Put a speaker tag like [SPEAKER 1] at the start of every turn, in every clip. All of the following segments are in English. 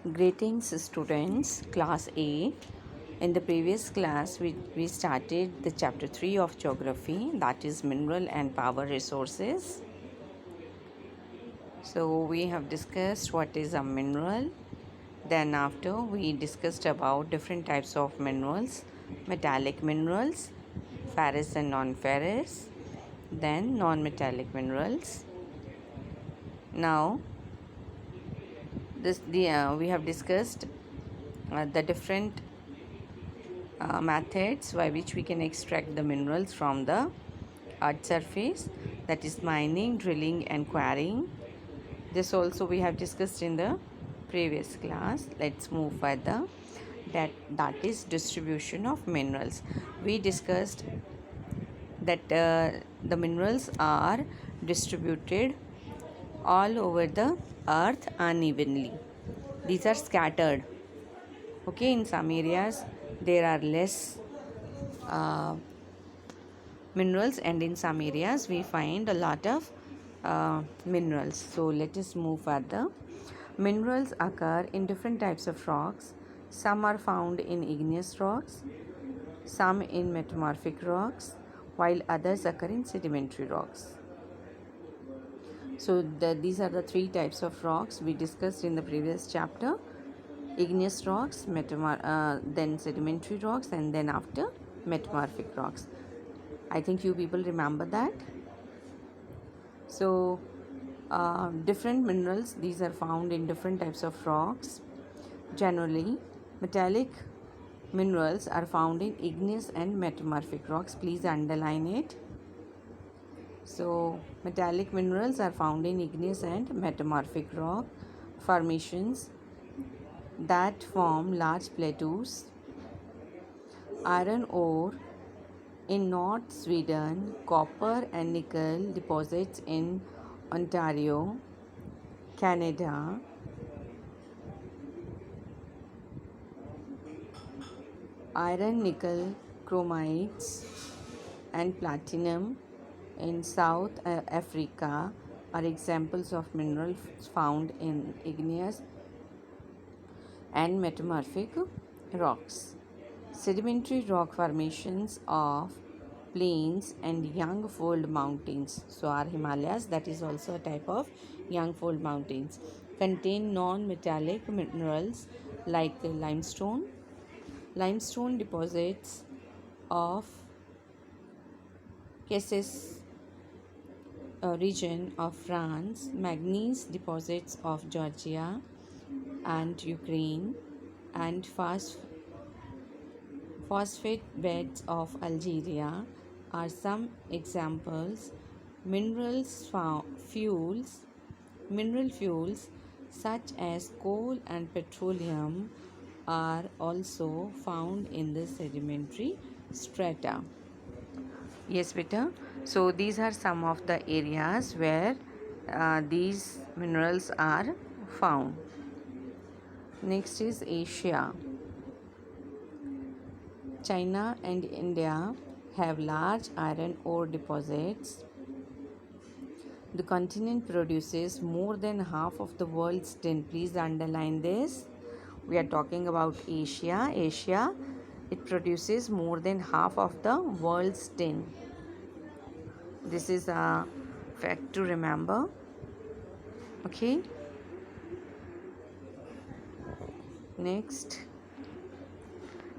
[SPEAKER 1] Greetings students, class A. In the previous class we started the chapter 3 of geography, that is mineral and power resources. So we have discussed what is a mineral. Then after we discussed about different types of minerals, metallic minerals, ferrous and non-ferrous, then non-metallic minerals. Now we have discussed the different methods by which we can extract the minerals from the earth surface, that is mining, drilling and quarrying. This also we have discussed in the previous class. Let's move further. That is distribution of minerals. We discussed that the minerals are distributed all over the earth unevenly. These are scattered. Okay, in some areas there are less minerals, and in some areas we find a lot of minerals. So let us move further. Minerals occur in different types of rocks. Some are found in igneous rocks, some in metamorphic rocks, while others occur in sedimentary rocks. So these are the three types of rocks we discussed in the previous chapter: igneous rocks, then sedimentary rocks, and then after metamorphic rocks. I think few people remember that. So different minerals, these are found in different types of rocks. Generally, metallic minerals are found in igneous and metamorphic rocks. Please underline it. So metallic minerals are found in igneous and metamorphic rock formations that form large plateaus. Iron ore in North Sweden, copper and nickel deposits in Ontario, Canada, iron, nickel, chromites and platinum in South Africa are examples of minerals found in igneous and metamorphic rocks. Sedimentary rock formations of plains and young fold mountains, so our Himalayas, that is also a type of young fold mountains, contain non-metallic minerals like limestone. Limestone deposits of Cassis region of France, manganese deposits of Georgia and Ukraine, and phosphate beds of Algeria are some examples. Mineral fuels such as coal and petroleum are also found in the sedimentary strata. Yes, beta. So these are some of the areas where these minerals are found. Next is Asia. China and India have large iron ore deposits. The continent produces more than half of the world's tin. Please underline this. We are talking about Asia. Asia, it produces more than half of the world's tin. This is a fact to remember. Okay. Next,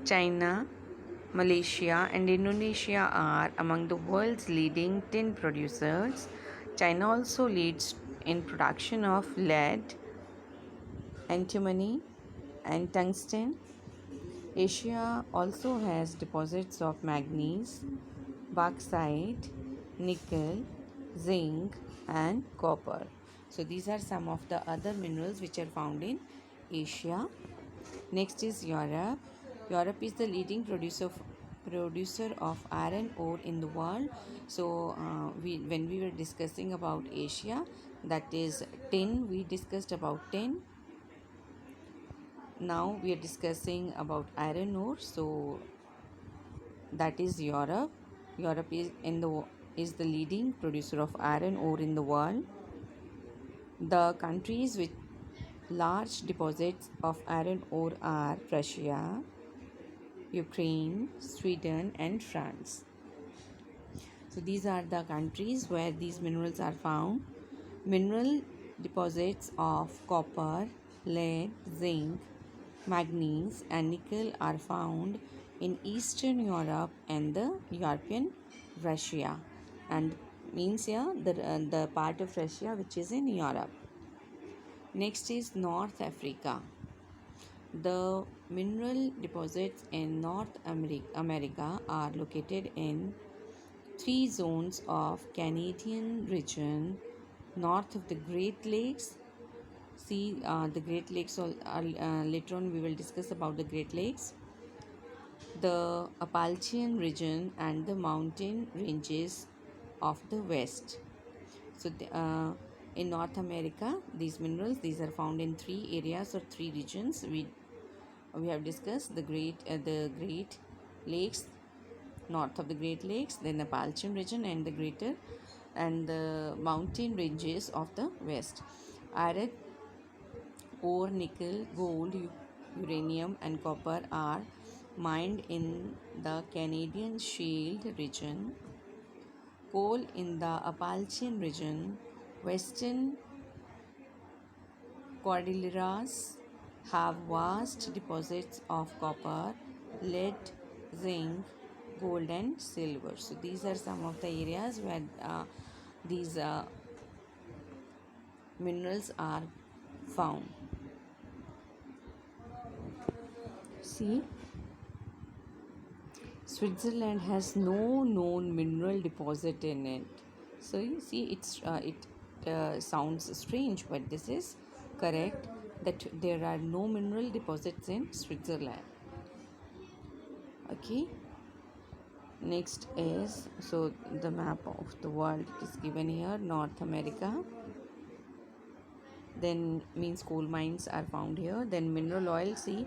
[SPEAKER 1] China, Malaysia and Indonesia are among the world's leading tin producers. China also leads in production of lead, antimony and tungsten. Asia also has deposits of manganese, bauxite, nickel, zinc and copper. So these are some of the other minerals which are found in Asia. Next is Europe. Europe is the leading producer of iron ore in the world. So when we were discussing about Asia, that is tin, we discussed about tin. Now we are discussing about iron ore. So that is Europe. Europe is the leading producer of iron ore in the world. The countries large deposits of iron ore are Russia, Ukraine, Sweden, and France. So these are the countries where these minerals are found. Mineral deposits of copper, lead, zinc, manganese, and nickel are found in Eastern Europe and the European Russia, and means here the part of Russia which is in Europe. Next is North Africa. The mineral deposits in North America are located in three zones of Canadian region north of the Great Lakes. See the Great Lakes, later on we will discuss about the Great Lakes, the Appalachian region, and the mountain ranges of the west. So in North America, these minerals, these are found in three areas or three regions. We have discussed the Great Lakes, north of the Great Lakes, then the Appalachian region and the mountain ranges of the west. Iron ore, nickel, gold, uranium, and copper are mined in the Canadian Shield region. Coal in the Appalachian region. Western Cordilleras have vast deposits of copper, lead, zinc, gold, and silver. So these are some of the areas where these minerals are found. See, Switzerland has no known mineral deposit in it. So you see, it sounds strange, but this is correct, that there are no mineral deposits in Switzerland. Okay. Next is, so the map of the world is given here. North America, then means coal mines are found here. Then mineral oil, see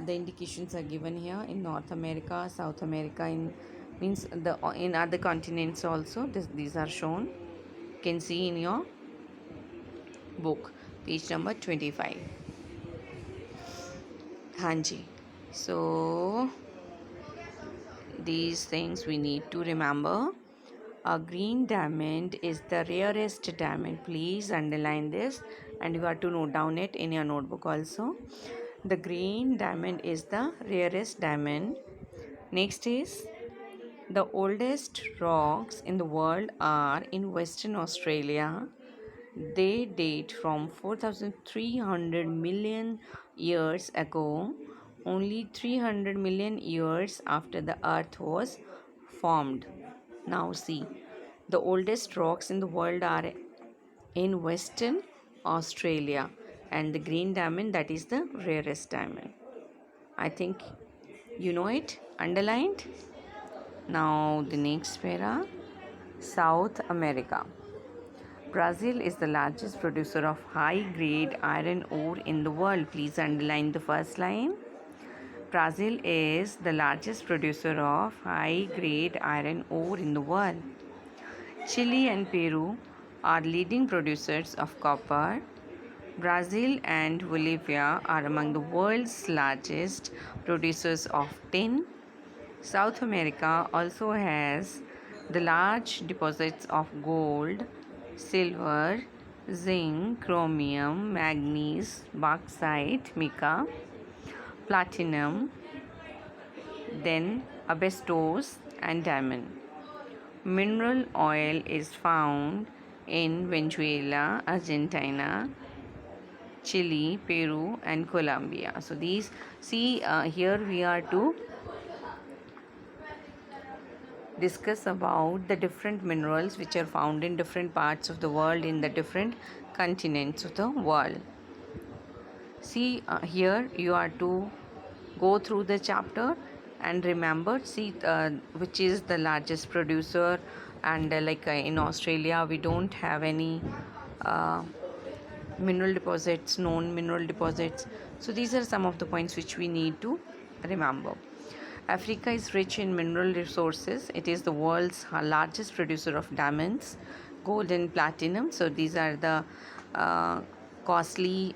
[SPEAKER 1] the indications are given here in North America, South America, in means the in other continents also. These are shown. You can see in your book, page number 25. Hanji. So these things we need to remember. A green diamond is the rarest diamond. Please underline this, and you have to note down it in your notebook also. The green diamond is the rarest diamond. Next is, the oldest rocks in the world are in Western Australia. They date from 4,300 million years ago, only 300 million years after the earth was formed. Now see, the oldest rocks in the world are in Western Australia, and the green diamond, that is the rarest diamond. I think you know it, underlined. Now the next para, South America. Brazil is the largest producer of high-grade iron ore in the world. Please underline the first line. Brazil is the largest producer of high-grade iron ore in the world. Chile and Peru are leading producers of copper. Brazil and Bolivia are among the world's largest producers of tin. South America also has the large deposits of gold, silver, zinc, chromium, manganese, bauxite, mica, platinum, then asbestos and diamond. Mineral oil is found in Venezuela, Argentina, Chile, Peru, and Colombia. So these, see here we are to discuss about the different minerals which are found in different parts of the world, in the different continents of the world. See here you are to go through the chapter and remember, see which is the largest producer, and in Australia we don't have any mineral deposits, known mineral deposits. So these are some of the points which we need to remember. Africa is rich in mineral resources. It is the world's largest producer of diamonds, gold, and platinum. So these are the costly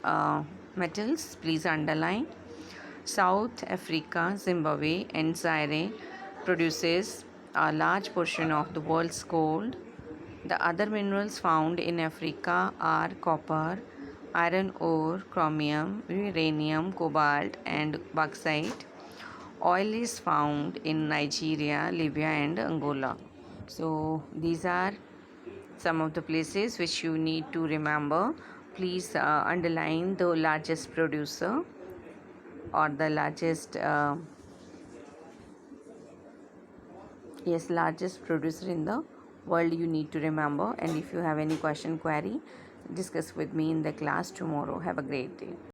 [SPEAKER 1] metals, please underline. South Africa, Zimbabwe, and Zaire produces a large portion of the world's gold. The other minerals found in Africa are copper, iron ore, chromium, uranium, cobalt, and bauxite. Oil is found in Nigeria, Libya, and Angola. So, these are some of the places which you need to remember. Please underline the largest producer or the largest largest producer in the world you need to remember. And if you have any question query, discuss with me in the class tomorrow. Have a great day.